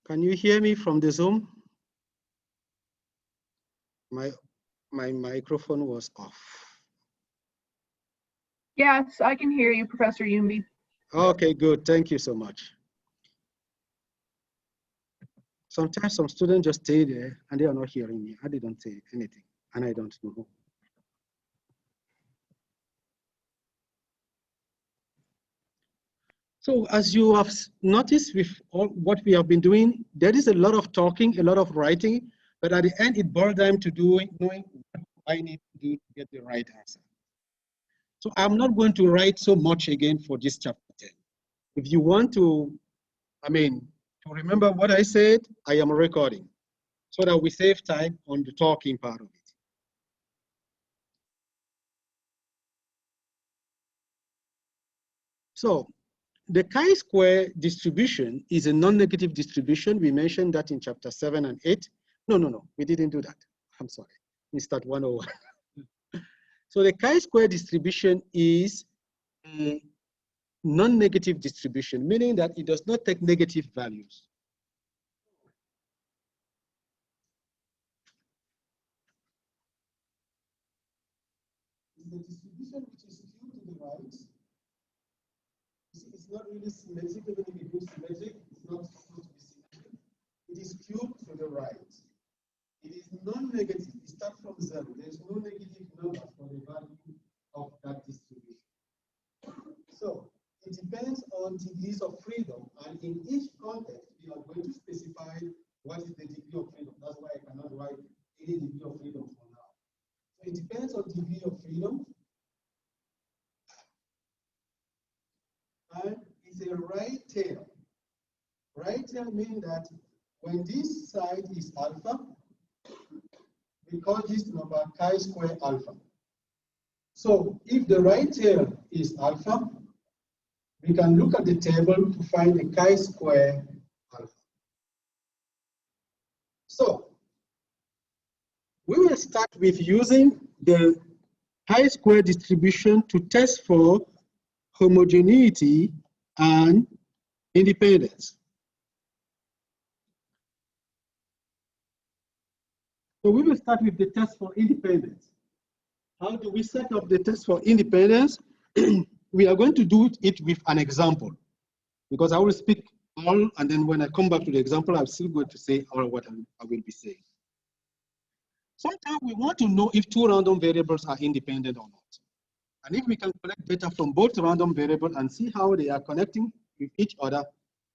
Can you hear me from the Zoom? My microphone was off. Yes, I can hear you, Professor Yumbi. Okay, good. Thank you so much. Sometimes some students just stay there and they are not hearing me. I didn't say anything and I don't know. So as you have noticed with all what we have been doing, there is a lot of talking, a lot of writing, but at the end it boils down to knowing what I need to do to get the right answer. So I'm not going to write so much again for this chapter 10. If you want to, to remember what I said, I am recording so that we save time on the talking part of it. So the chi-square distribution is a non-negative distribution. We mentioned that in chapter 7 and 8. No, we didn't do that. I'm sorry. We start 101. So the chi-square distribution is a non-negative distribution, meaning that it does not take negative values. The distribution which is skewed to the right. It's not really symmetric, even if it looks symmetric, it's not supposed to be symmetric. It is skewed to the right. It is non-negative. It starts from 0. There is no negative number for the value of that distribution. So it depends on degrees of freedom, and in each context, we are going to specify what is the degree of freedom. That's why I cannot write any degree of freedom for now. So it depends on degree of freedom. And it's a right tail. Right tail means that when this side is alpha, we call this number chi-square alpha. So if the right tail is alpha, we can look at the table to find the chi-square alpha. So we will start with using the chi-square distribution to test for homogeneity and independence. So we will start with the test for independence. How do we set up the test for independence? We are going to do it with an example, because I will speak all, and then when I come back to the example, I'm still going to say all what I will be saying. Sometimes we want to know if two random variables are independent or not. And if we can collect data from both random variables and see how they are connecting with each other,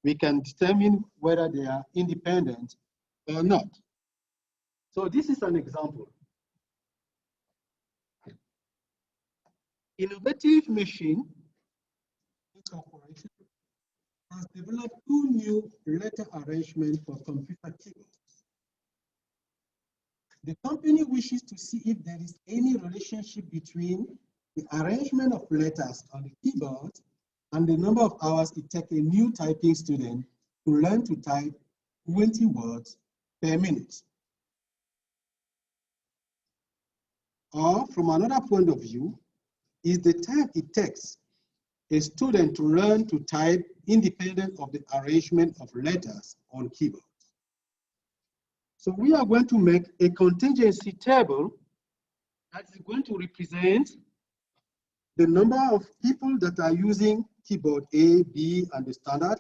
we can determine whether they are independent or not. So this is an example. Innovative Machine Incorporated has developed two new letter arrangements for computer keyboards. The company wishes to see if there is any relationship between the arrangement of letters on the keyboard and the number of hours it takes a new typing student to learn to type 20 words per minute. Or from another point of view, is the time it takes a student to learn to type independent of the arrangement of letters on keyboard. So we are going to make a contingency table that is going to represent the number of people that are using keyboard A, B, and the standard,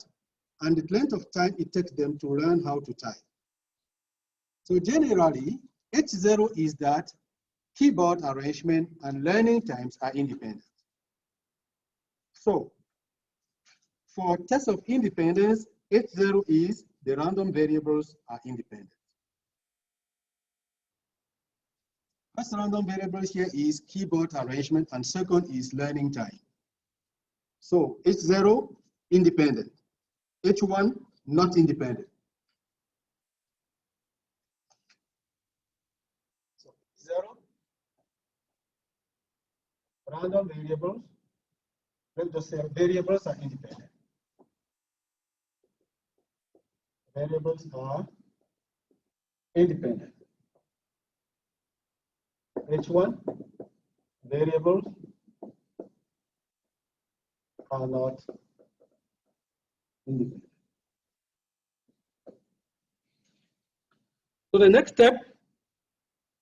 and the length of time it takes them to learn how to type. So generally, H0 is that keyboard arrangement and learning times are independent. So for test of independence, H0 is the random variables are independent. First random variables here is keyboard arrangement, and second is learning time. So H0, independent. H1, not independent. So 0, random variables, let's just say variables are independent. Variables are independent. H1, variables are not independent. So the next step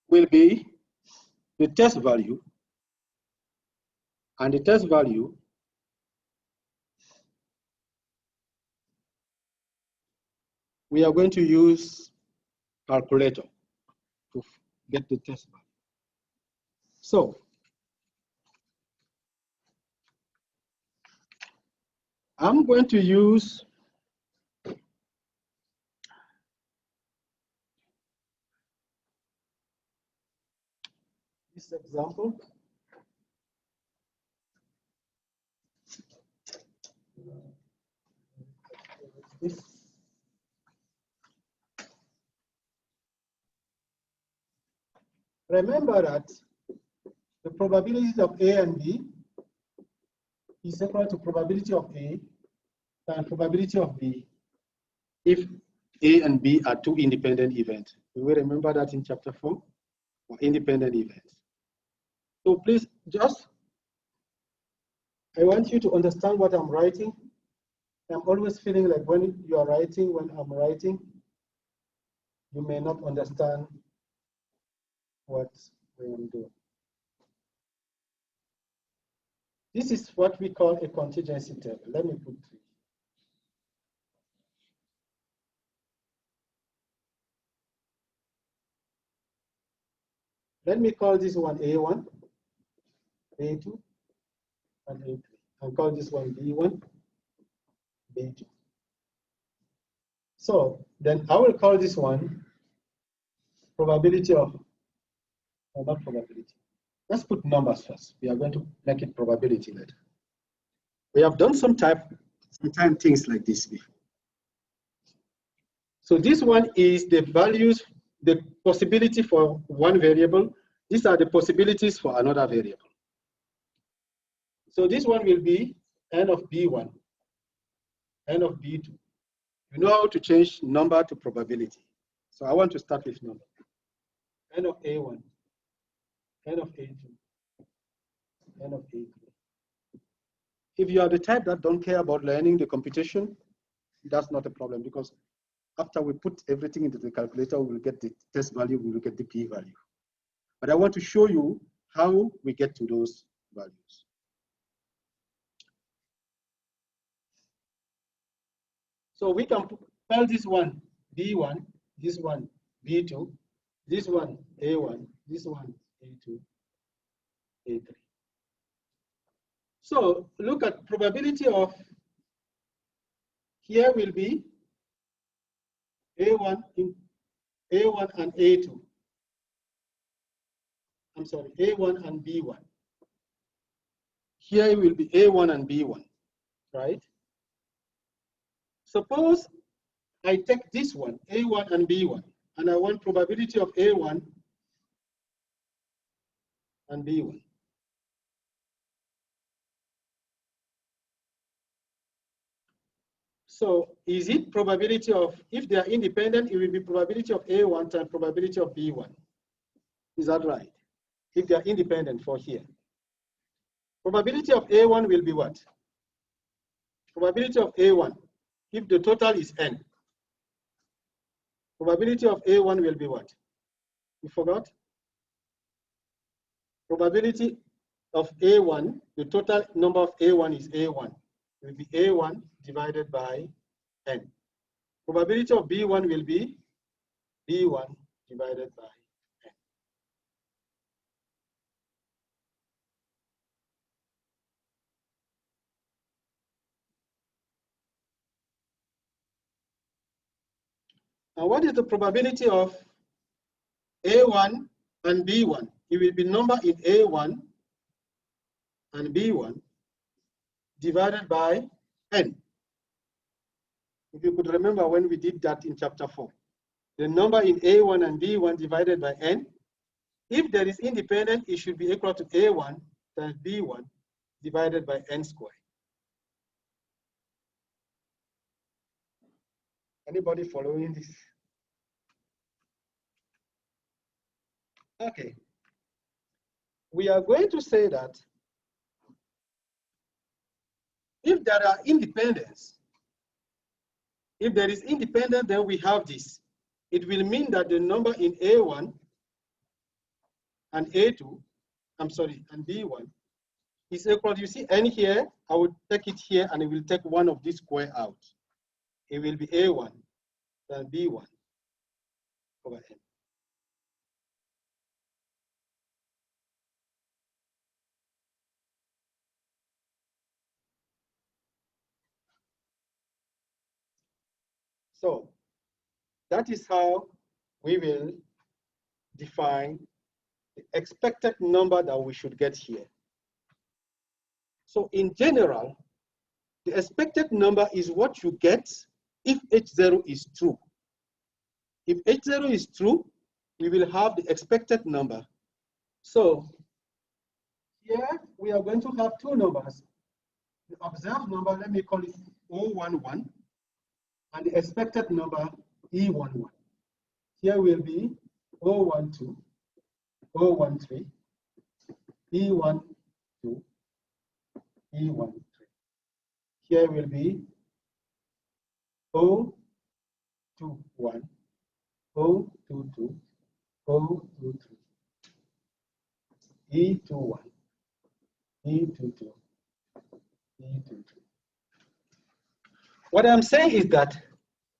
will be the test value, and the test value we are going to use calculator to get the test value. So I'm going to use this example. Remember that the probabilities of A and B is equal to probability of A and probability of B if A and B are two independent events. Do we remember that in chapter 4? Or independent events. So please I want you to understand what I'm writing. I'm always feeling like when you are writing, when I'm writing, you may not understand what I am doing. This is what we call a contingency table. Let me put 3. Let me call this one A1, A2, and A3. I'll call this one B1, B2. So then I will call this one probability of, or not probability. Let's put numbers first. We are going to make it probability later. We have done sometimes things like this before. So this one is the values, the possibility for one variable. These are the possibilities for another variable. So this one will be n of B1, n of B2. You know how to change number to probability. So I want to start with number. N of A1, n of A2, n of A3. If you are the type that don't care about learning the computation, that's not a problem, because after we put everything into the calculator, we will get the test value, we will get the p-value. But I want to show you how we get to those values. So we can call this one B1, this one B2, this one A1, this one A2, A3. So look at probability of, here will be A1 and A2. I'm sorry, A1 and B1. Here will be A1 and B1, right? Suppose I take this one, A1 and B1, and I want probability of A1 and B1. So is it probability of, if they are independent, it will be probability of A1 times probability of B1. Is that right? If they are independent for here. Probability of A1 will be what? Probability of A1, if the total is n. Probability of A1 will be what? You forgot? Probability of A1, the total number of A1 is A1. It will be A1 divided by n. Probability of B1 will be B1 divided by n. Now what is the probability of A1 and B1? It will be number in A1 and B1 divided by n. If you could remember when we did that in chapter 4. The number in A1 and B1 divided by n. If there is independent, it should be equal to A1 times B1 divided by n squared. Anybody following this? Okay. We are going to say that if there are independence, if there is independence, then we have this. it will mean that the number in A1 and A2, I'm sorry, and B1 is equal to, you see n here, I would take it here and it will take one of this square out. It will be A1 then B1 over n. So that is how we will define the expected number that we should get here. So in general, the expected number is what you get if H0 is true. If H0 is true, we will have the expected number. So here we are going to have two numbers. The observed number, let me call it O11, and the expected number E11. Here will be O12, O13, E12, E13. Here will be O21, O22, O23, E21, E22, E22. What I'm saying is that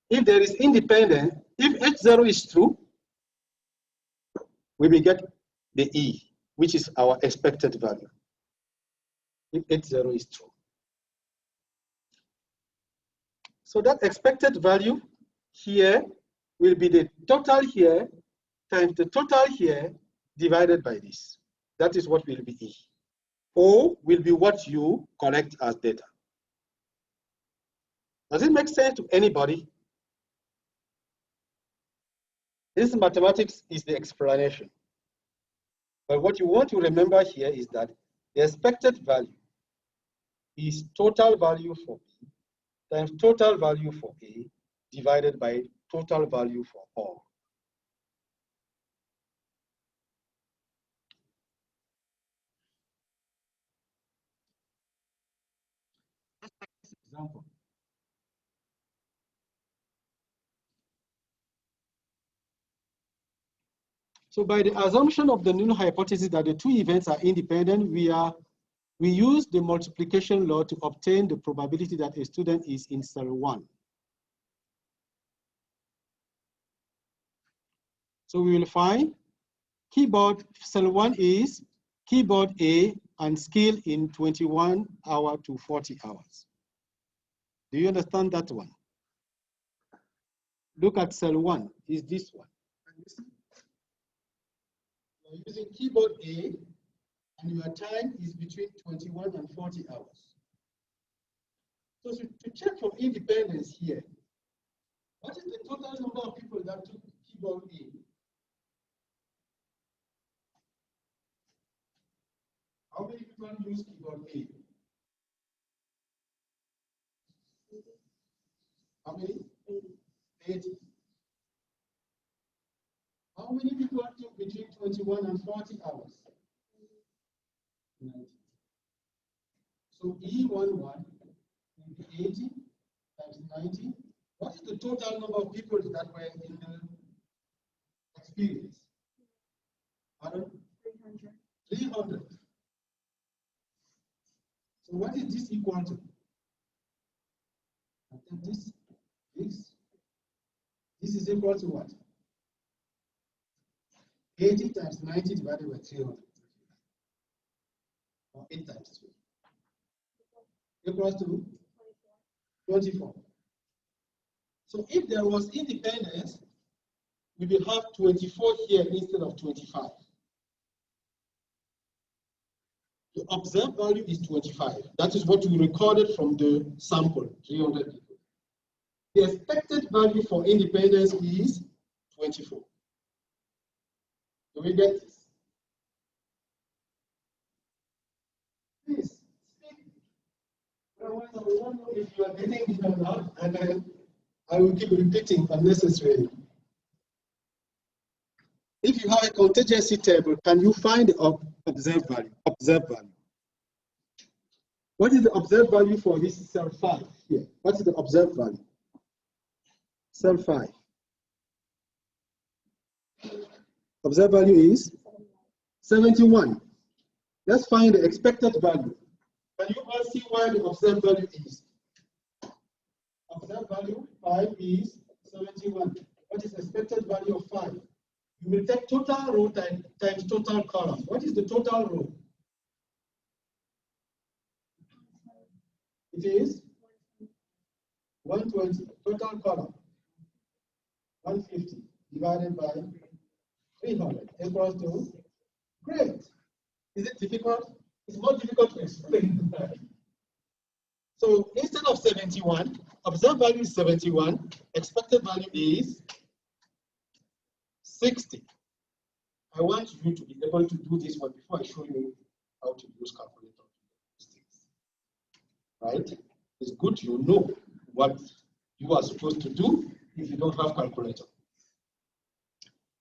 if there is independence, if H0 is true, we will get the E, which is our expected value, if H0 is true. So that expected value here will be the total here times the total here divided by this. That is what will be E. O will be what you collect as data. Does it make sense to anybody? This mathematics is the explanation. But what you want to remember here is that the expected value is total value for B times total value for A divided by total value for all. Let's take this example. So by the assumption of the null hypothesis that the two events are independent, we use the multiplication law to obtain the probability that a student is in cell 1. So we will find keyboard cell 1 is keyboard A and skill in 21 hours to 40 hours. Do you understand that one? Look at cell 1, is this one. You're using keyboard A and your time is between 21 and 40 hours. So to check for independence here, what is the total number of people that took keyboard A? How many people use keyboard A? How many? 80. How many people took between 21 and 40 hours? 90. So E11 will be 80 times 90. What is the total number of people that were in the experience? 300. 300. So what is this equal to? I think this is equal to what? 80 times 90 divided by 300. Or 8 times 2. Equals to 24. So if there was independence, we will have 24 here instead of 25. The observed value is 25. That is what we recorded from the sample, 300 people. The expected value for independence is 24. Do we get this? Please speak. I don't know if you are getting it or not, and then I will keep repeating unnecessarily. If you have a contingency table, can you find the observed value? Observed value. What is the observed value for this cell 5 here? What is the observed value? Cell 5. Observed value is 71. Let's find the expected value. Can you all see where the observed value is? Observed value 5 is 71. What is expected value of 5? You will take total row times total column. What is the total row? It is 120. Total column 150 divided by 300 equals to, great. Is it difficult? It's more difficult to explain. So instead of 71, observed value is 71, expected value is 60. I want you to be able to do this one before I show you how to use calculator. Right? It's good you know what you are supposed to do if you don't have calculator.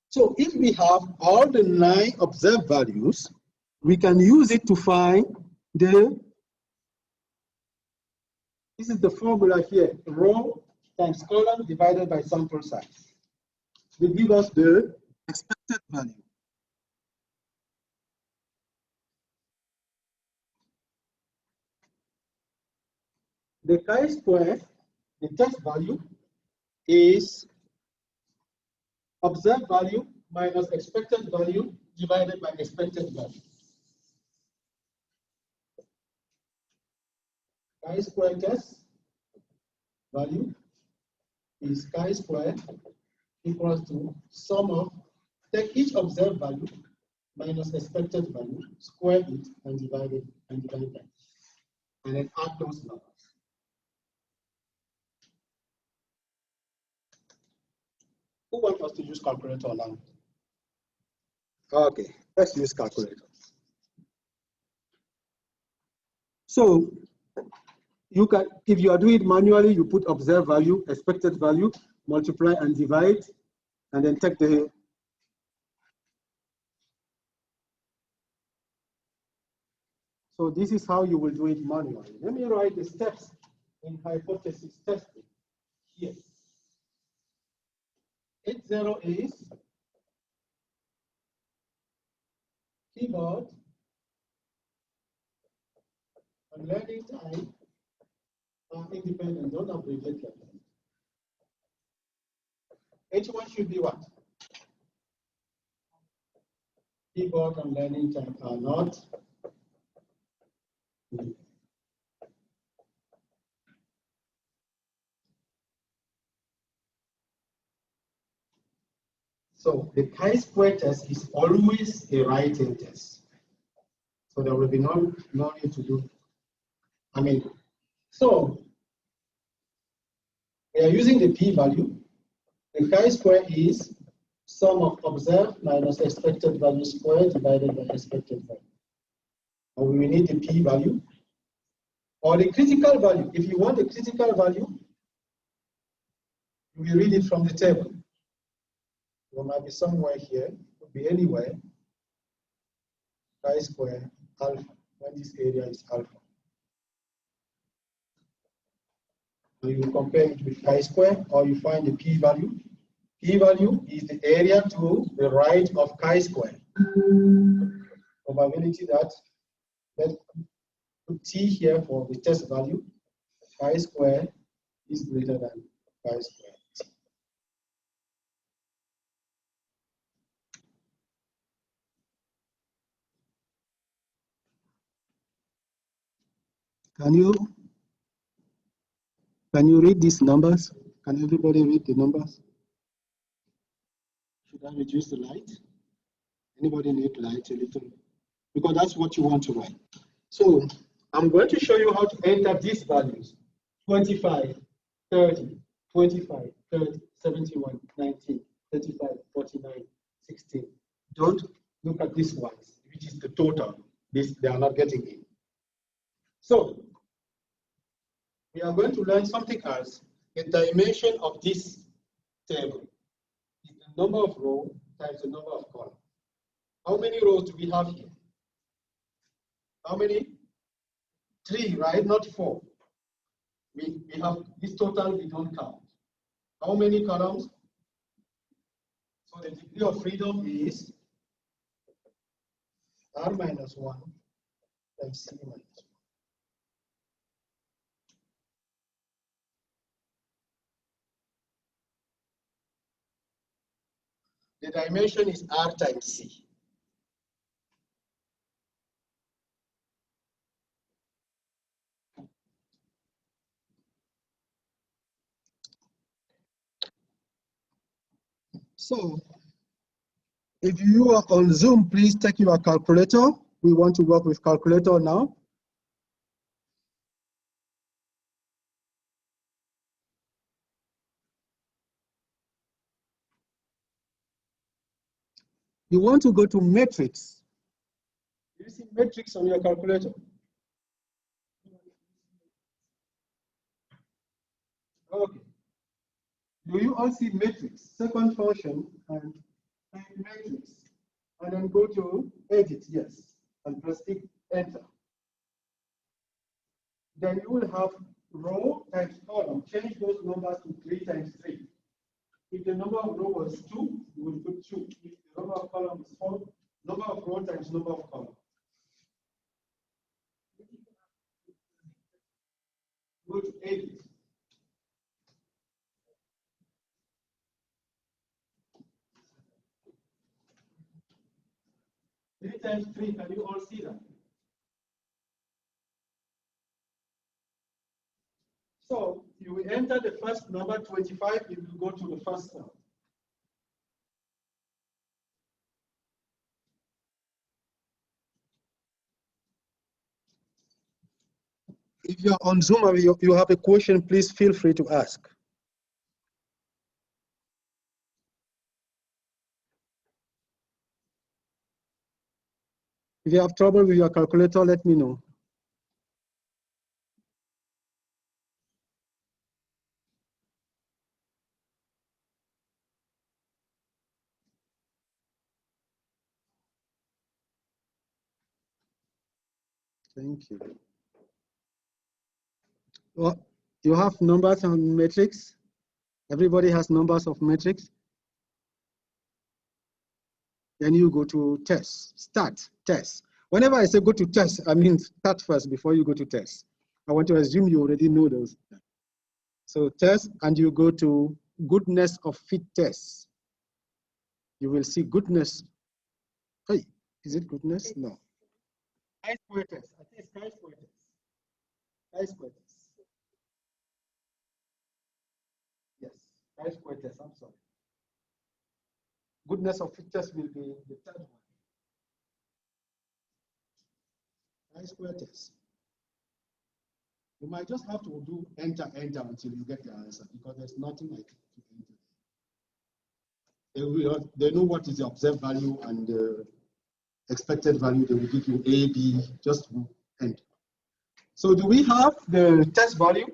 So if we have all the 9 observed values, we can use it to find the, this is the formula here, row times column divided by sample size. Will give us the expected value. The chi-square, the test value, is observed value minus expected value divided by expected value. Chi-square test value is chi-square equals to sum of, take each observed value minus expected value, square it and divide it and divide by, and then add those numbers. Who wants us to use calculator now? Okay, let's use calculator. So you can, if you are doing it manually, you put observed value, expected value, multiply and divide, and then take the so this is how you will do it manually. Let me write the steps in hypothesis testing here. 80 is keyboard and learning time are independent, don't abbreviate like that. H1 should be what? Keyboard and learning time are not. So the chi-square test is always a writing test. So there will be no need to do. So we are using the p-value. The chi-square is sum of observed minus expected value squared divided by expected value. And we need the p-value or the critical value. If you want the critical value, you will read it from the table. It might be somewhere here, it could be anywhere. Chi-square alpha, when this area is alpha. So you compare it with chi-square, or you find the p-value. P-value is the area to the right of chi-square. Probability that, let's put t here for the test value, chi-square is greater than chi-square. Can you read these numbers? Can everybody read the numbers? Should I reduce the light? Anybody need light a little? Because that's what you want to write. So I'm going to show you how to enter these values. 25, 30, 25, 30, 71, 19, 35, 49, 16. Don't look at these ones, which is the total. This, they are not getting in. So we are going to learn something else. The dimension of this table is the number of rows times the number of columns. How many rows do we have here? How many? 3, right? Not 4. We have this total we don't count. How many columns? So the degree of freedom is R minus 1 times C minus 1. The dimension is R times C. So, if you are on Zoom, please take your calculator. We want to work with calculator now. You want to go to matrix. Do you see matrix on your calculator? Okay. Do you all see matrix, second function, and matrix? And then go to edit, yes, and press enter. Then you will have row times column. Change those numbers to 3 times 3. If the number of row was 2, you will put 2. If the number of column is 4, number of row times number of column. Go to edit. Three times 3, can you all see that? So you will enter the first number 25, you will go to the first cell. If you're on Zoom or you have a question, please feel free to ask. If you have trouble with your calculator, let me know. Thank you. Well, you have numbers on matrix. Everybody has numbers of matrix. Then you go to test, start, test. Whenever I say go to test, I mean start first before you go to test. I want to assume you already know those. So test, and you go to goodness of fit test. You will see goodness. Hey, is it goodness? No. Chi-square test. I think it's chi-square test. Chi-square test. Yes, chi-square test. I'm sorry. Goodness of fit test will be the third one. Chi-square test. You might just have to do enter until you get the answer, because there's nothing like to enter. They know what is the observed value and the expected value. They will give you A, B, just enter. So do we have the test value?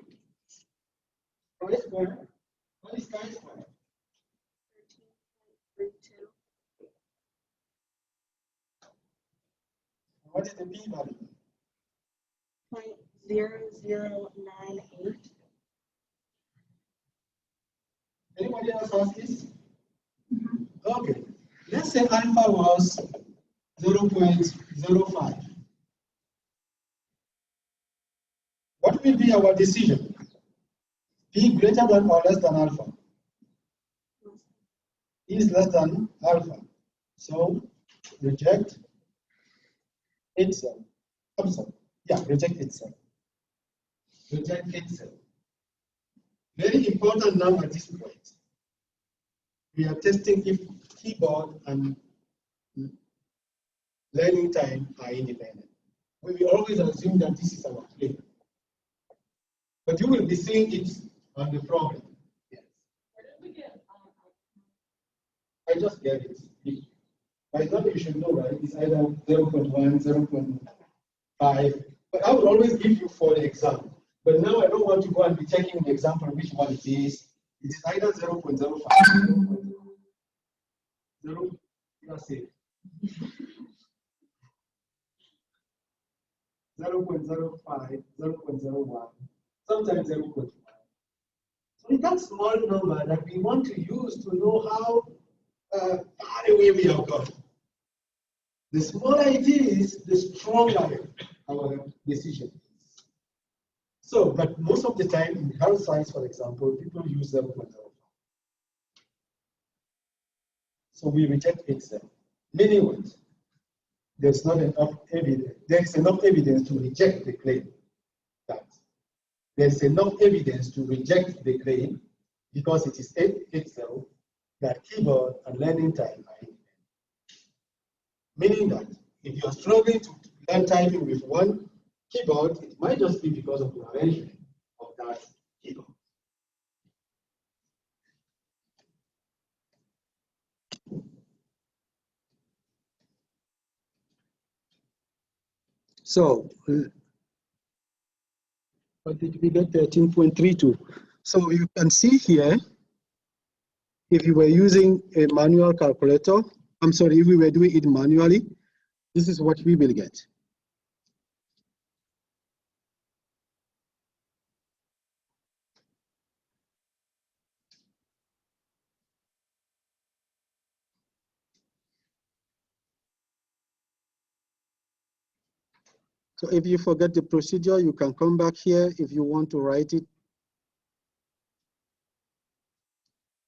Chi-square. What is chi-square? 13.32. What is the B value? 0.0098. Anybody else ask this? Okay. Let's say alpha was 0.05. What will be our decision? P greater than or less than alpha? P is less than alpha. So reject itself. I'm sorry. Yeah, reject itself. Reject itself. Very important now at this point. We are testing if keyboard and learning time are independent. We will always assume that this is our plane. But you will be seeing it on the problem. Yes. Where did we get I just get it. By now you should know, right? It's either 0.1, 0.5. But I will always give you for the exam. But now I don't want to go and be checking the example which one it is. It is either 0.05, 0. Let's say 0.05, 0.01, sometimes 0.1. So it's that small number that we want to use to know how far away we have gone. The smaller it is, the stronger our decision is. So, but most of the time in health science, for example, people use them for health. So we reject Excel. Meaning what? There's not enough evidence. There's enough evidence to reject the claim that there's enough evidence to reject the claim because it is Excel that keyboard and learning time are independent. Meaning that if you are struggling to learn typing with one keyboard, it might just be because of the arrangement of that keyboard. So, what did we get? 13.32. So you can see here, if you were using a manual calculator, I'm sorry, if we were doing it manually, this is what we will get. So if you forget the procedure, you can come back here if you want to write it.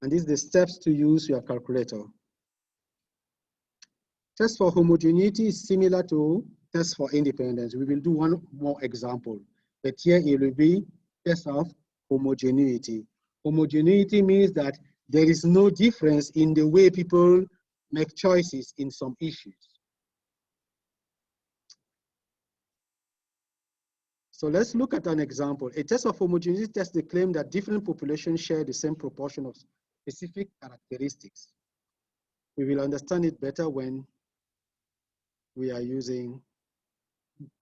And these are the steps to use your calculator. Test for homogeneity is similar to test for independence. We will do one more example, but here it will be test of homogeneity. Homogeneity means that there is no difference in the way people make choices in some issues. So let's look at an example. A test of homogeneity tests the claim that different populations share the same proportion of specific characteristics. We will understand it better when we are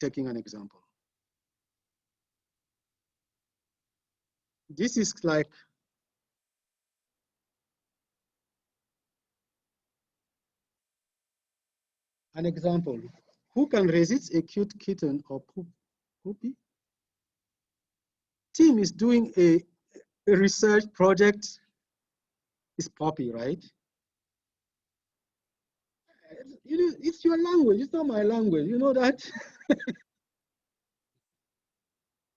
taking an example. This is like an example. Who can resist a cute kitten or puppy? Team is doing a research project. It's puppy, right? You know, it's your language. It's not my language. You know that?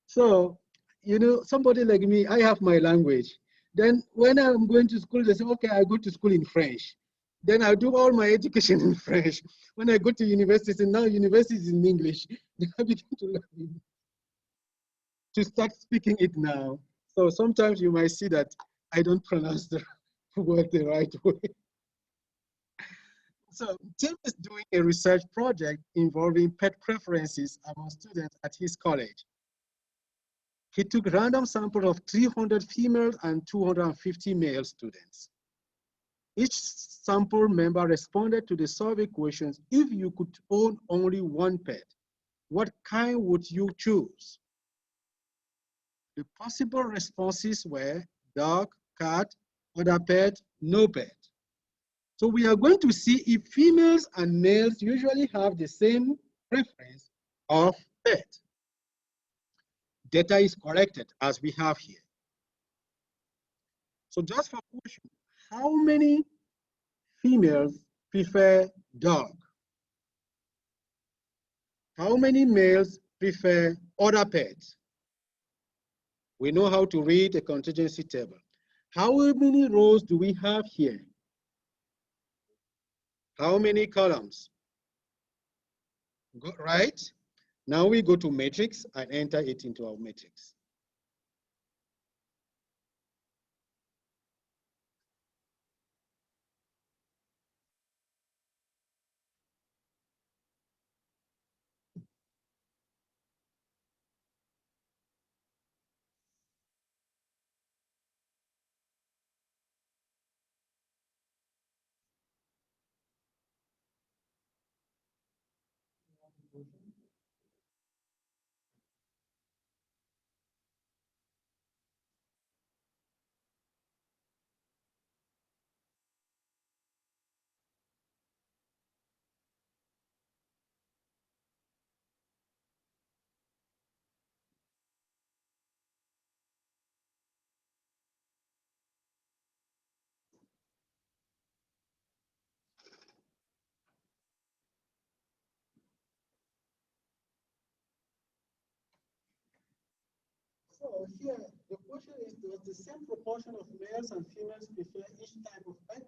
So, you know, somebody like me, I have my language. Then when I'm going to school, they say, okay, I go to school in French. Then I do all my education in French. When I go to university, now university is in English. Then I begin to learn to start speaking it now. So sometimes you might see that I don't pronounce the word the right way. So Tim is doing a research project involving pet preferences among students at his college. He took random samples of 300 female and 250 male students. Each sample member responded to the survey questions. If you could own only one pet, what kind would you choose? The possible responses were dog, cat, other pet, no pet. So we are going to see if females and males usually have the same preference of pet. Data is collected as we have here. So just for question, how many females prefer dog? How many males prefer other pets? We know how to read a contingency table. How many rows do we have here? How many columns? Right? Now we go to matrix and enter it into our matrix. So here, the question is, does the same proportion of males and females prefer each type of pet?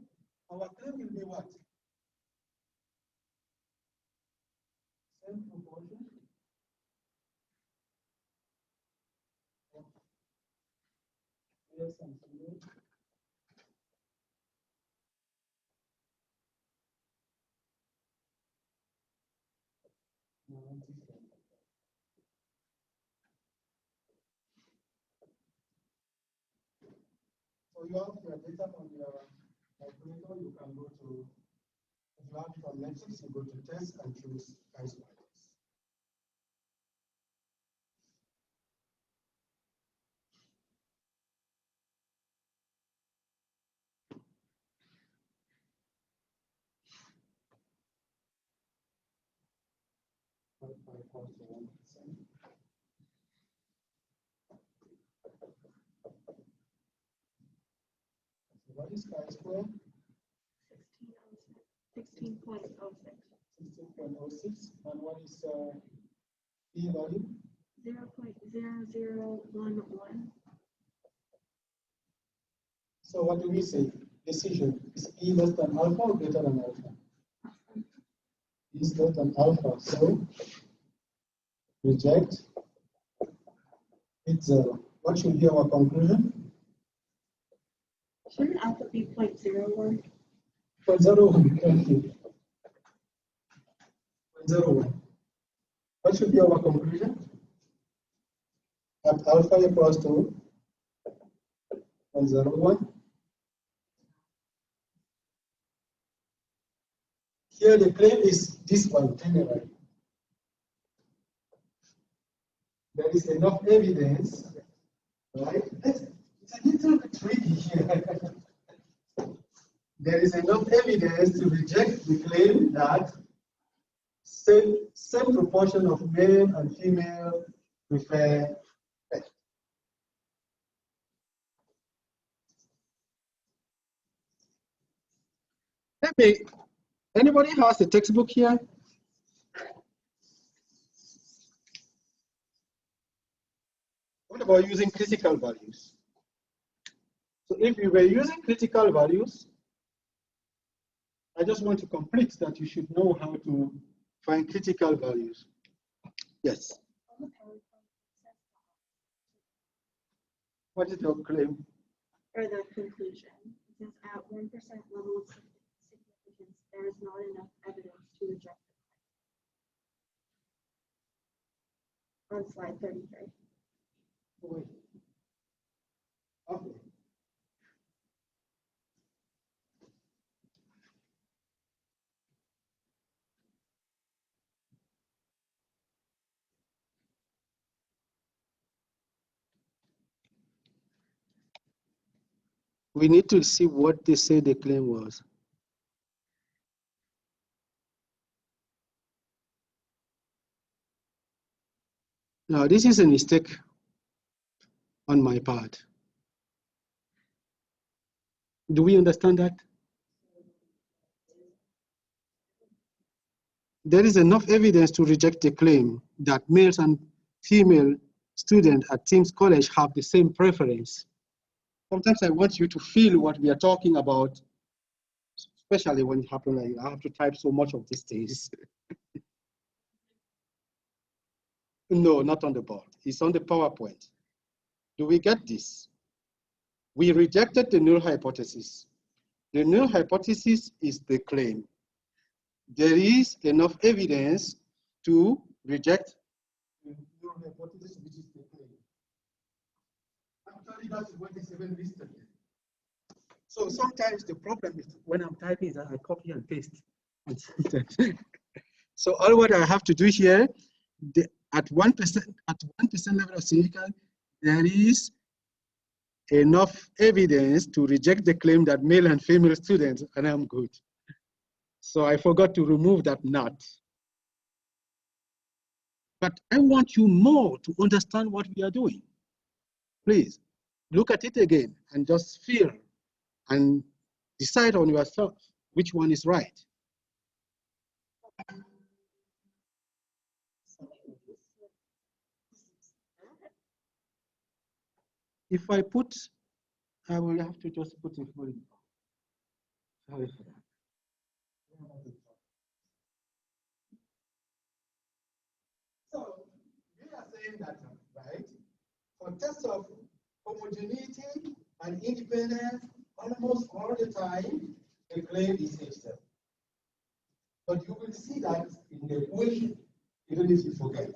Our claim will be what? Same proportion of males and females. So you have your data on your calculator, you can go to, if you have it on Netflix, you go to test and choose chi-squares. What is chi-square? 16.06. 16.06. And what is p-value? 0.0011. So what do we say? Decision, is p less than alpha or greater than alpha? Is less than alpha, so reject, it's 0. What should be our conclusion? Shouldn't alpha be 0.01? 0.01, thank you. 0.01. What should be our conclusion? At alpha equals to 0.01. Here the claim is this one generally. There is enough evidence, right? It's a little bit tricky here. There is enough evidence to reject the claim that same proportion of male and female prefer pet. Maybe anybody has a textbook here? What about using critical values? So if we were using critical values, I just want to complete that you should know how to find critical values. Yes. What is your claim? Or the conclusion. It says at 1% level of significance, there is not enough evidence to reject it. On slide 33. Wait. Okay. We need to see what they say the claim was. Now, this is a mistake on my part. Do we understand that? There is enough evidence to reject the claim that males and female students at Teams College have the same preference. Sometimes I want you to feel what we are talking about, especially when it happens like I have to type so much of these things. No, not on the board. It's on the PowerPoint. Do we get this? We rejected the null hypothesis. The null hypothesis is the claim. There is enough evidence to reject the null hypothesis, which is the claim. Actually, that's what is even listed. So sometimes the problem is when I'm typing that I copy and paste. So all what I have to do here, at 1% level of significance, there is enough evidence to reject the claim that male and female students, and I'm good. So I forgot to remove that not. But I want you more to understand what we are doing. Please look at it again and just feel and decide on yourself which one is right. If I put, I will have to just put it full. Sorry for that. So we are saying that, right? For tests of homogeneity and independence, almost all the time, the claim is H0. But you will see that in the equation, even if you forget.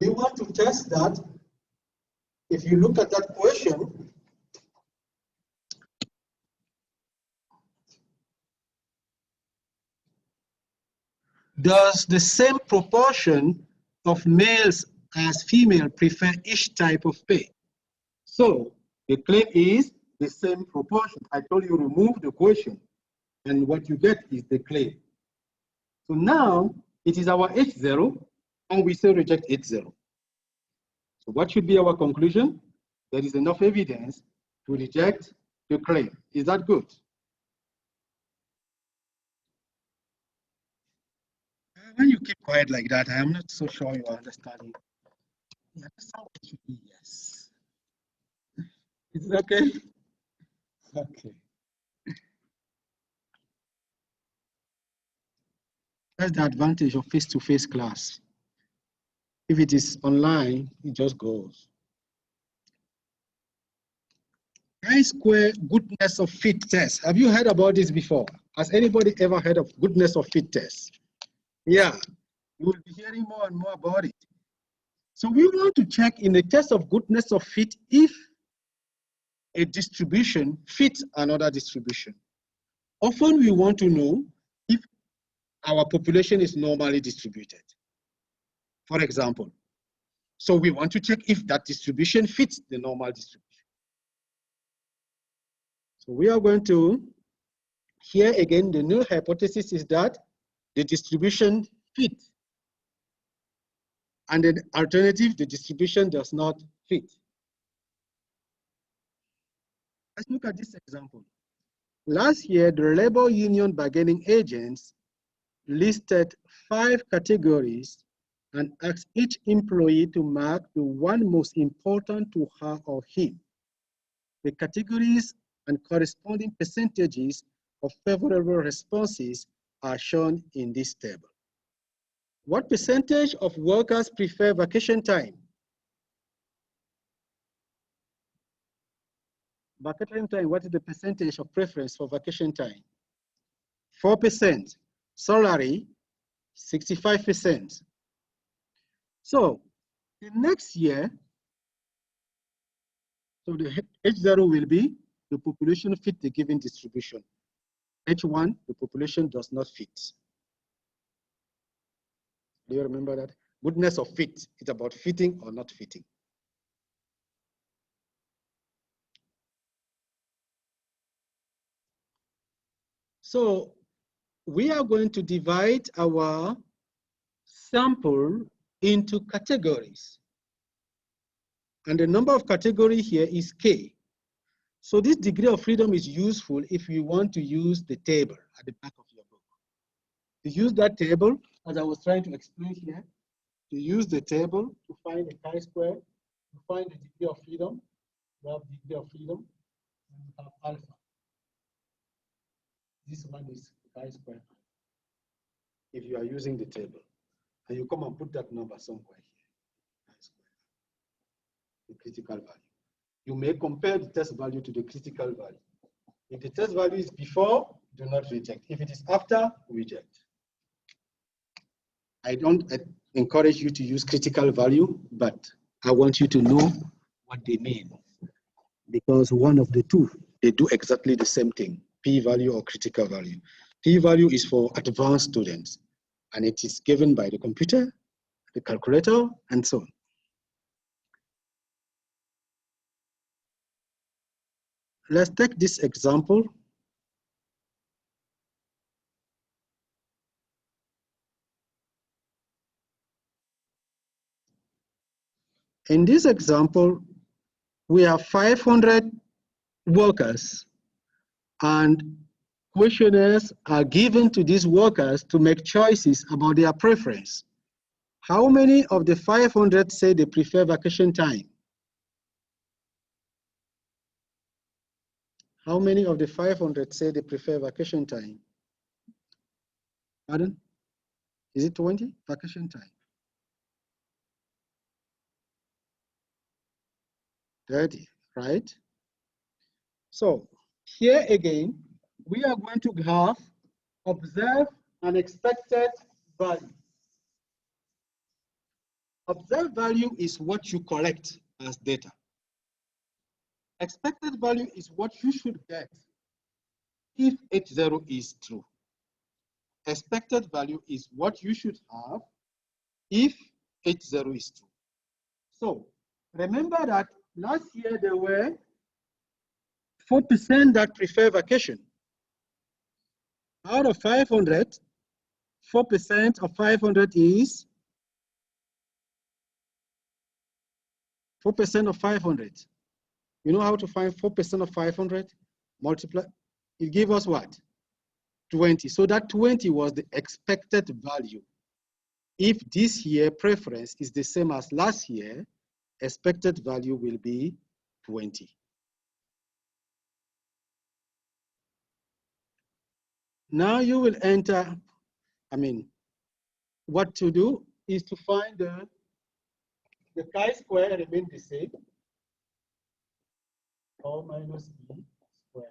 We want to test that. If you look at that question, does the same proportion of males as female prefer each type of pay? So the claim is the same proportion. I told you remove the question, and what you get is the claim. So now it is our H0, and we say reject H0. So what should be our conclusion? There is enough evidence to reject the claim. Is that good? When you keep quiet like that, I am not so sure you are understanding. Yeah, that's how it should be, yes. Is it okay? Okay. That's the advantage of face-to-face class. If it is online, it just goes. Chi-square goodness of fit test. Have you heard about this before? Has anybody ever heard of goodness of fit test? Yeah, you will be hearing more and more about it. So we want to check in the test of goodness of fit if a distribution fits another distribution. Often we want to know if our population is normally distributed, for example. So we want to check if that distribution fits the normal distribution. So we are going to, here again, the null hypothesis is that the distribution fits. And the alternative, the distribution does not fit. Let's look at this example. Last year, the labor union bargaining agents listed 5 categories and asked each employee to mark the one most important to her or him. The categories and corresponding percentages of favorable responses are shown in this table. What percentage of workers prefer vacation time? Vacation time, what is the percentage of preference for vacation time? 4%. Salary, 65%. So the next year, so the H0 will be the population fit the given distribution. H1, the population does not fit. Do you remember that? Goodness of fit, it's about fitting or not fitting. So we are going to divide our sample into categories. And the number of categories here is K. So this degree of freedom is useful if you want to use the table at the back of your book. To use that table, as I was trying to explain here, to use the table to find the chi-square, to find the degree of freedom, we have degree of freedom, and we have alpha. This one is chi-square if you are using the table. And you come and put that number somewhere here, chi-square, the critical value. You may compare the test value to the critical value. If the test value is before, do not reject. If it is after, reject. I don't encourage you to use critical value, but I want you to know what they mean. Because one of the two, they do exactly the same thing, p-value or critical value. P-value is for advanced students, and it is given by the computer, the calculator, and so on. Let's take this example. In this example, we have 500 workers, and questionnaires are given to these workers to make choices about their preference. How many of the 500 say they prefer vacation time? How many of the 500 say they prefer vacation time? Pardon? Is it 20? Vacation time. 30, right? So here again, we are going to have observed and expected value. Observed value is what you collect as data. Expected value is what you should get if H0 is true. Expected value is what you should have if H0 is true. So remember that last year there were 4% that prefer vacation. Out of 500, 4% of 500 is 4% of 500. You know how to find 4% of 500? Multiply, it gives us what? 20. So that 20 was the expected value. If this year preference is the same as last year, expected value will be 20. Now you will enter, what to do is to find the chi-square remain the same, or minus b squared.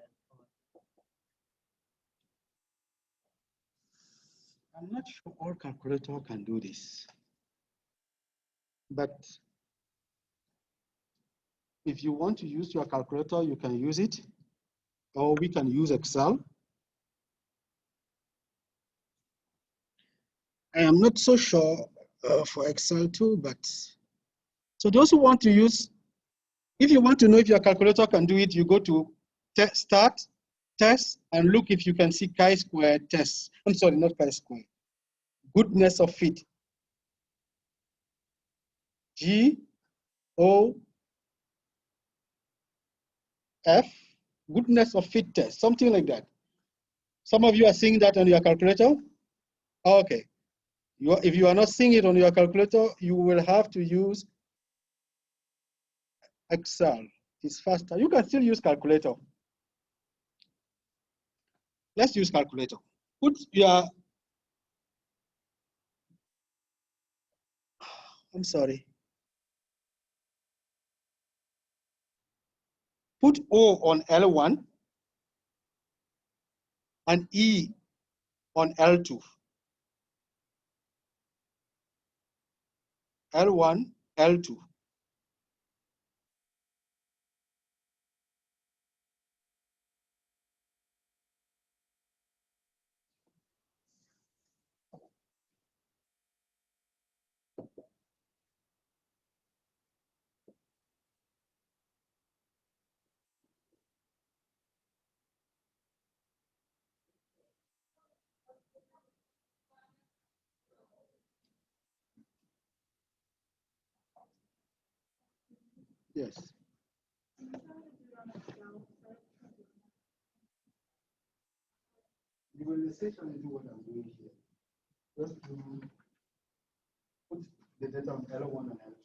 I'm not sure all calculator can do this, but if you want to use your calculator, you can use it, or we can use Excel. I am not so sure for Excel too, but so those who want to use, if you want to know if your calculator can do it, you go to start, test, and look if you can see chi-square test. I'm sorry, not chi-square. Goodness of fit. G-O-F, goodness of fit test, something like that. Some of you are seeing that on your calculator? Okay. If you are not seeing it on your calculator, you will have to use Excel. It's faster. You can still use calculator. Let's use calculator. Put your, I'm sorry. Put O on L1 and E on L2. L1, L2. Yes. You will essentially do what I'm doing here. Just to put the data on L1 and L2.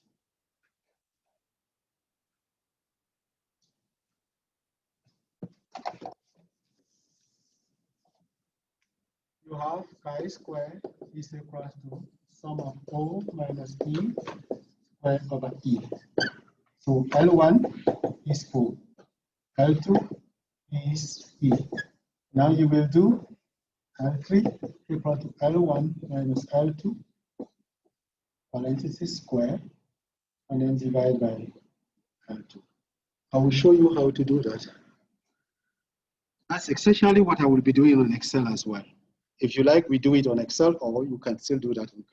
You have chi-square is equal to sum of O minus E squared over E. So L1 is O, L2 is E. Now you will do L3 equal to L1 minus L2, parenthesis square, and then divide by L2. I will show you how to do that. That's essentially what I will be doing on Excel as well. If you like, we do it on Excel, or you can still do that on calculator.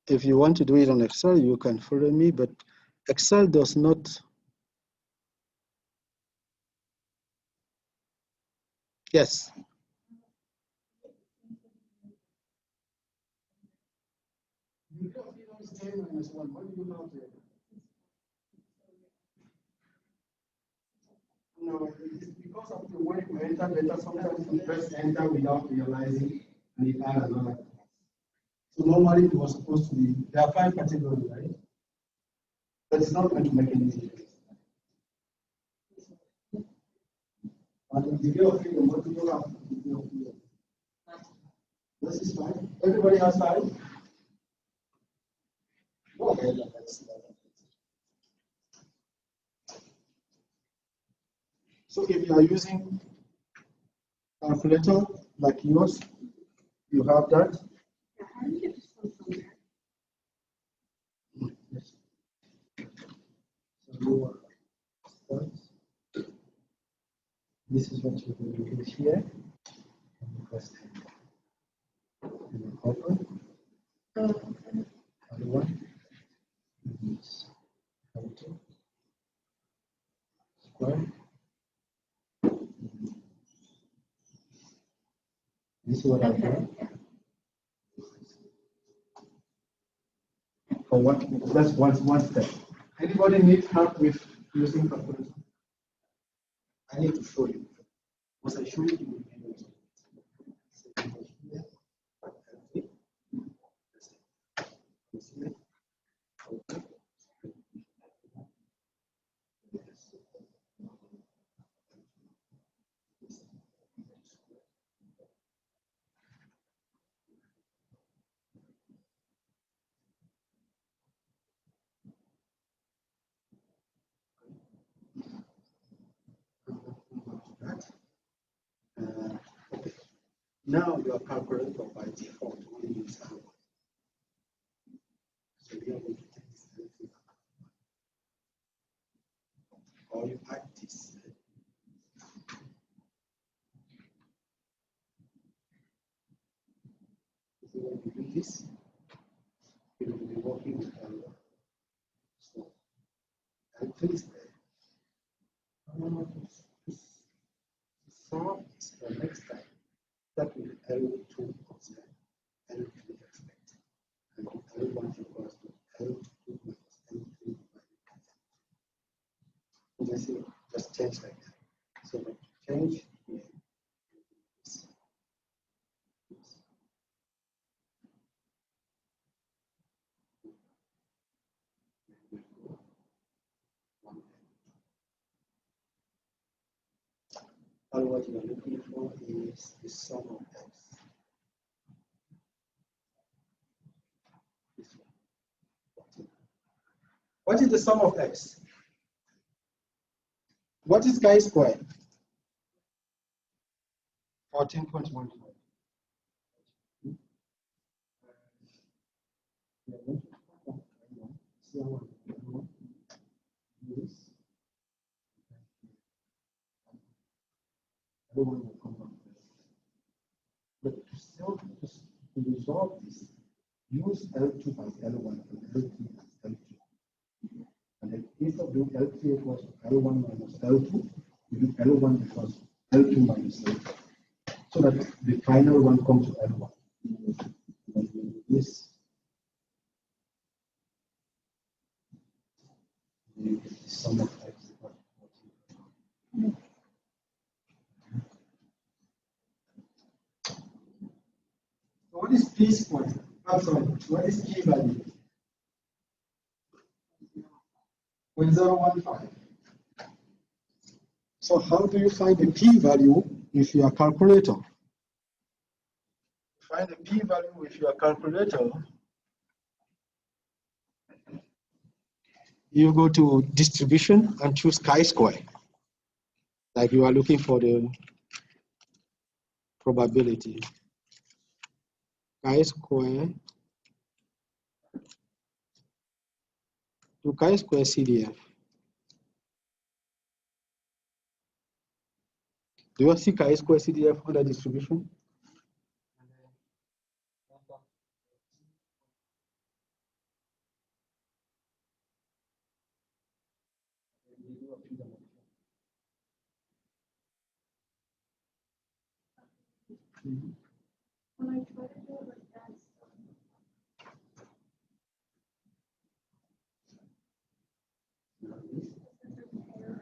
If you want to do it on Excel, you can follow me, but Excel does not. Yes. No, no, it's because of the way you enter data. Sometimes you press enter without realizing, and it adds another. So normally it was supposed to be, there are 5 categories, right? But it's not going to make any difference. And the degree of freedom, what do you have? The degree of freedom. This is fine. Everybody has 5? Go ahead and let's see that. So if you are using calculator like yours, you have that. Yeah, how do you get this one from there? Yes. So you are, this is what you're going to do here. And you press enter. And then open. Other one is counting. Square. This is what I've done. For what? That's one step. Anybody need help with using calculator? I need to show you. Once I show you, you will be able to. Okay. Now your calculator by default only use L1. So we are going to take this L3 or you add this. So when you do this, you will be working with L1. So L3 is there. Solve this for next time. That will L2 observe, L3 expect. And L1 equals to L2 minus L3 divided by L. You see, just change like that. So when you change here, this. All what you are looking for is the sum of x. This one. What is the sum of x? What is chi-square? 14.15. Everyone will come up. But to resolve this, use L2 as L1 and L3 as L2. And then instead of doing L3 equals L1 minus L2, you do L1 equals L2 minus L2. So that the final one comes to L1. And we do this. You get the sum of x equals 14. So what is p squared? I'm sorry, what is p value? 0.015. So how do you find the p value with your calculator? Find the p value with your calculator. You go to distribution and choose chi-square. Like you are looking for the probability. Chi-square. Do chi-square CDF. Do you see chi-square CDF under distribution? When I try to do it like that, there's an error.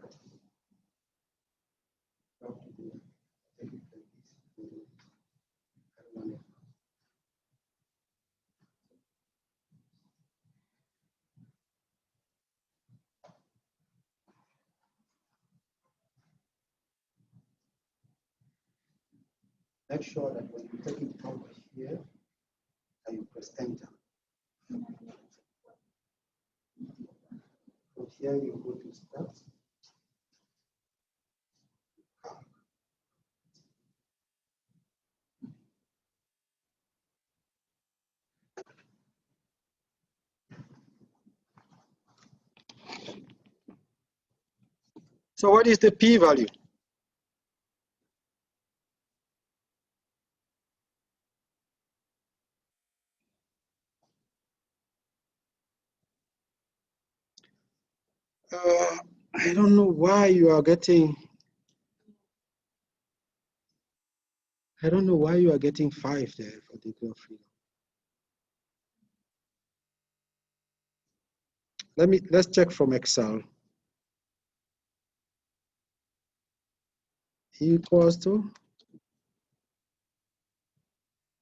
Make sure that when you take it out here, that you press enter. From here, you go to start. So what is the p-value? I don't know why you are getting, I don't know why you are getting 5 there for degree of freedom. Let's check from Excel. Equals to,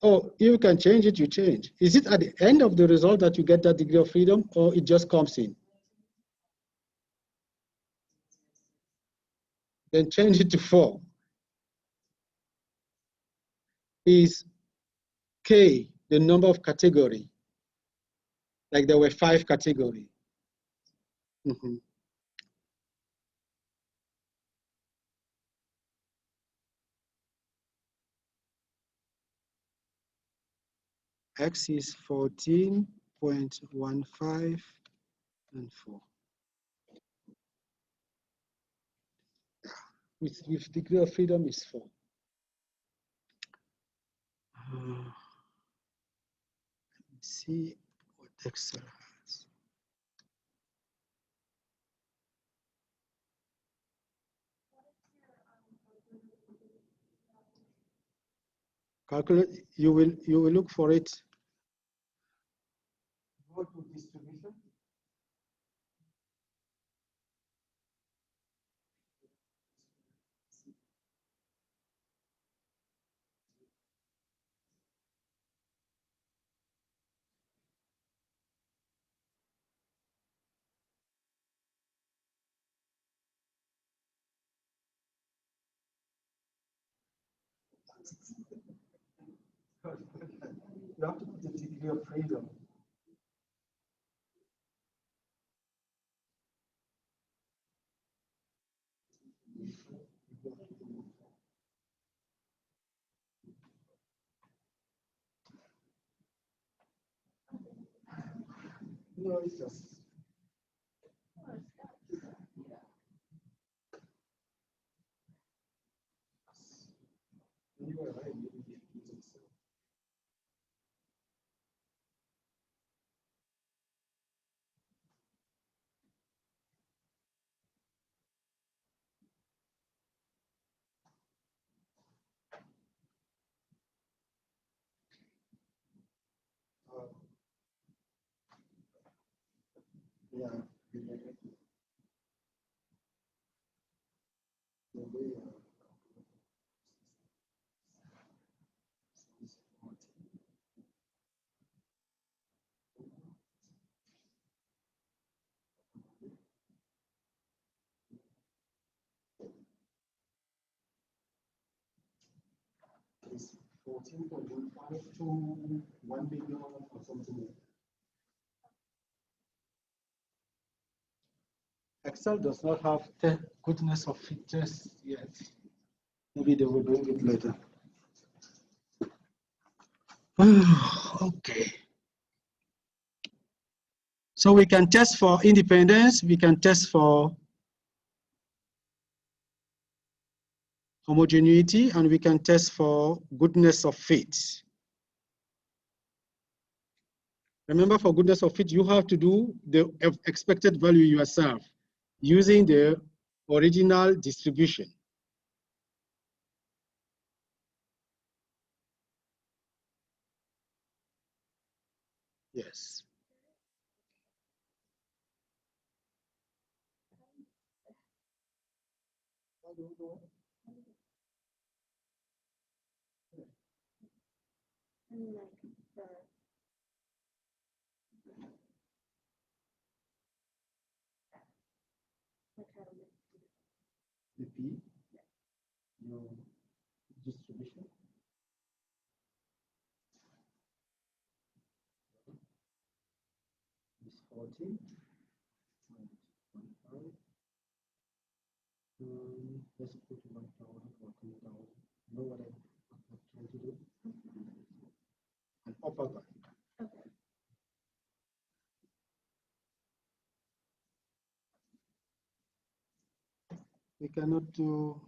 oh, you can change it, you change. Is it at the end of the result that you get that degree of freedom, or it just comes in? Then change it to 4. Is K the number of category? Like there were 5 categories. X is 14.15 and 4. With degree of freedom is 4. Let me see what Excel has. Calculate, you will look for it. Go to distribution. You have to put the degree of freedom. No, it's just. You are right. Yeah. It's 14.15 to 1 billion or something. Excel does not have the goodness of features yet. Maybe they will bring it later. Okay. So we can test for independence, we can test for homogeneity, and we can test for goodness of fit. Remember, for goodness of fit, you have to do the expected value yourself using the original distribution. Yes. The P, your distribution. 40. Let's put 1,000, 14,000. You know what I'm trying to do? An upper bound. Okay. We cannot do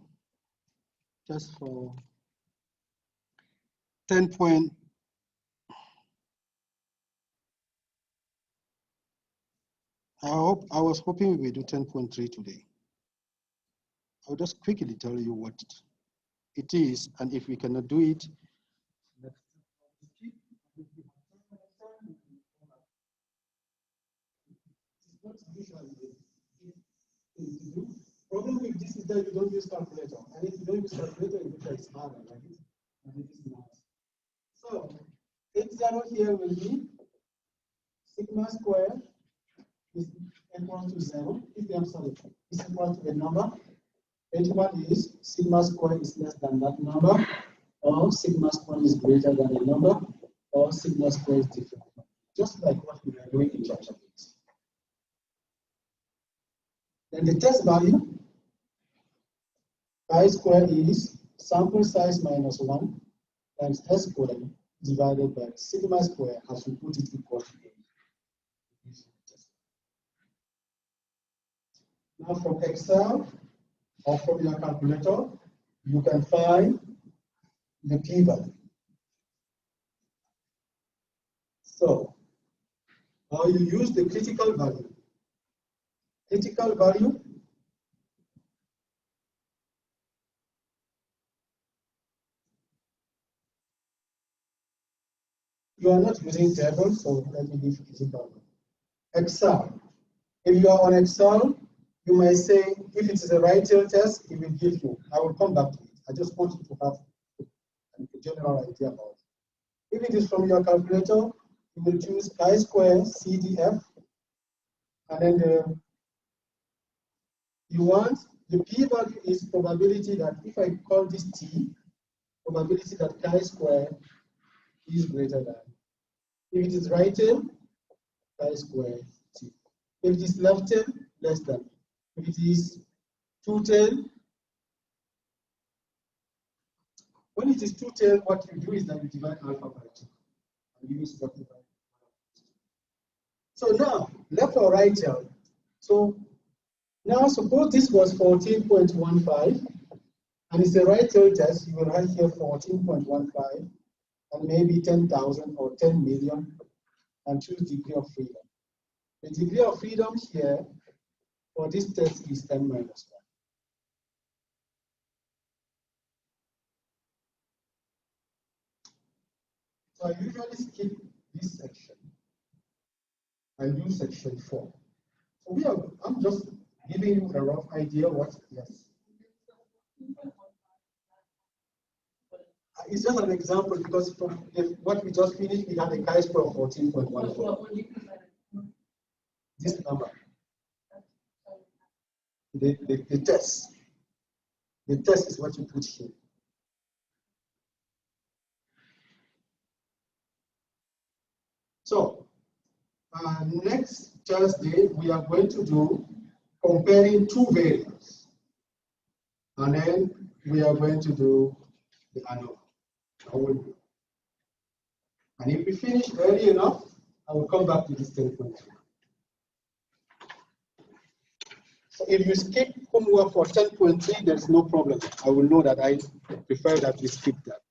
just for 10 point. I was hoping we do 10.3 today. I'll just quickly tell you what it is, and if we cannot do it, problem with this is that you don't use calculator, and if you don't use calculator, it becomes harder, like this, and it is not. So, example here will be sigma square is equal to 0. If I'm sorry, is equal to a number. H1 is sigma square is less than that number, or sigma square is greater than a number, or sigma square is different. Just like what we are doing in chapter 8. Then the test value, chi-square is sample size minus 1 times S square divided by sigma square as we put it equal to A. Now from Excel or from your calculator, you can find the p-value. So, now you use the critical value. Critical value you are not using table, so let me give critical value. Excel. If you are on Excel, you may say if it is a right tail test, it will give you. I will come back to it. I just want you to have a general idea about it. If it is from your calculator, you will choose chi-square CDF, and then you want the p-value is probability that if I call this t, probability that chi-square is greater than. If it is right tail, chi-square t. If it is left tail, less than. If it is two tail, when it is two tail, what you do is that you divide alpha by 2 and you use 45. So now, left or right tail. So now suppose this was 14.15 and it's a right tail test, you will write here 14.15 and maybe 10,000 or 10 million and choose degree of freedom. The degree of freedom here for this test is n minus 1. So I usually skip this section and do section 4. So I'm just giving you a rough idea what, yes. It's just an example because from what we just finished, we had a chi-square of 14.14. This number. The test. The test is what you put here. So, next Thursday, we are going to do comparing two variables. And then we are going to do the ANOVA. And if we finish early enough, I will come back to this 10.2. So if you skip homework for 10.3, there's no problem. I will know that I prefer that we skip that.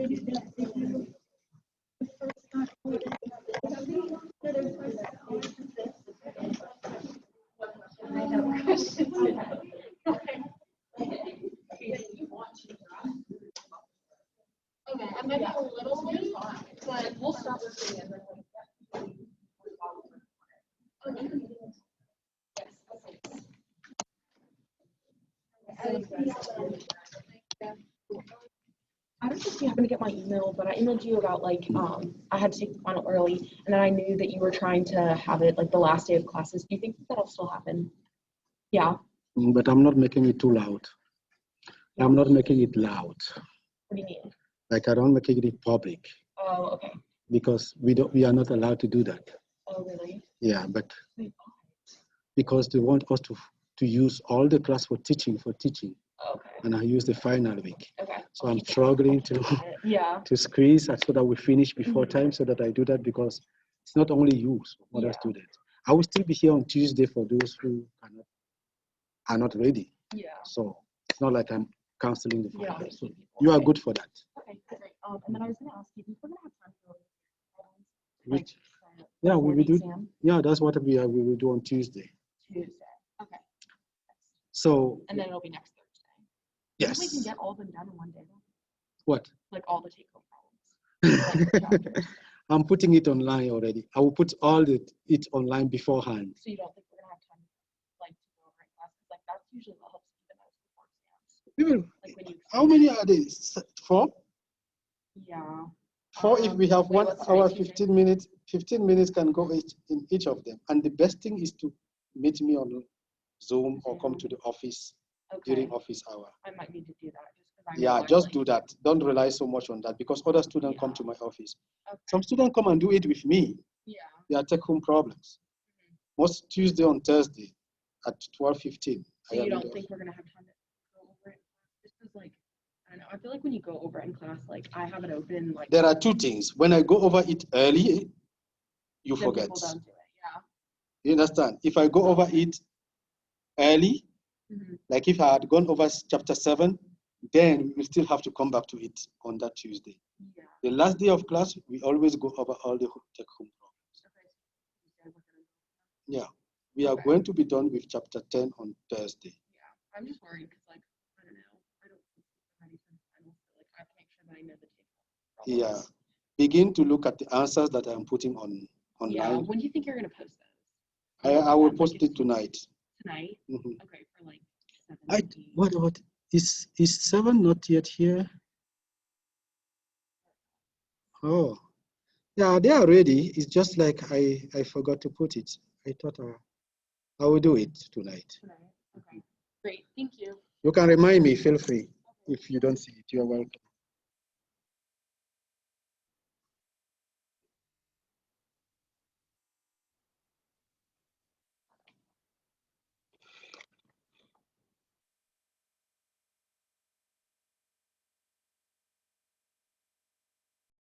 I have a question. Okay, I might have a little bit, but we'll stop with the end. I don't know if you happen to get my email, but I emailed you about like I had to take the final early, and then I knew that you were trying to have it like the last day of classes. Do you think that'll still happen? Yeah. But I'm not making it too loud. I'm not making it loud. What do you mean? Like I don't make it public Oh, okay. because we are not allowed to do that. Oh, really? Yeah, but Wait, because they want us to use all the class for teaching, okay. and I use the final week. Okay. So I'm struggling to Yeah. to squeeze so that we finish before time, so that I do that because it's not only you, so other Yeah. students. I will still be here on Tuesday for those who are not ready. Yeah. So it's not like I'm canceling the Yeah. final. So you are good for that. Okay, great. And then I was going to ask you, if we're going to have time for Which, like, yeah, we before will the do. exam? Yeah, that's what we will do on Tuesday. Tuesday. Okay. So And then it'll be next Thursday. If we can yes. get all of them done in one day, though? What? Like all the take-home problems. Like the chapters. I'm putting it online already. I will put all it online beforehand. So you don't think we're going to have time like to go over in class? 'Cause, like that's usually what helps keep the notes before exams. We will. Like when you. How many are they? 4? Yeah. 4 if we have Wait, 1 what's hour, today's 15 minutes. 15 minutes can go in each of them. And the best thing is to meet me on Zoom or come to the office Okay. during office hour. I might need to do that just because I Yeah, realize, just like, do that. Don't rely so much on that because other students come Yeah. to my office. Okay. Some students come and do it with me. Yeah. They are take-home problems. Most Tuesday and Thursday at 12:15. So you don't think we're gonna have time to go over it? Just because, like, I don't know. I feel like when you go over it in class, like I have it open, like There are 2 things. When I go over it early, you then forget. people don't do it. Yeah. You understand? If I go over it early, like if I had gone over chapter 7, then we will still have to come back to it on that Tuesday. Yeah. The last day of class, we always go over all the take-home problems. Okay. Yeah, we are Okay. going to be done with chapter 10 on Thursday. Yeah. I'm just worried because, like, I don't know. I don't think I'm ready for the final. So, like, I have to make sure that I know the take-home Yeah, problems. begin to look at the answers that I'm putting Yeah. online. When do you think you're gonna post those? I will Like, post as it soon- tonight. tonight. Mhm. Okay, for like 7. What is 7 not yet here? Oh, yeah, they are ready. It's just like I forgot to put it. I thought I will do it tonight. Tonight. Okay. Great. Thank you. You can remind me, feel free. If you don't see it, you're welcome.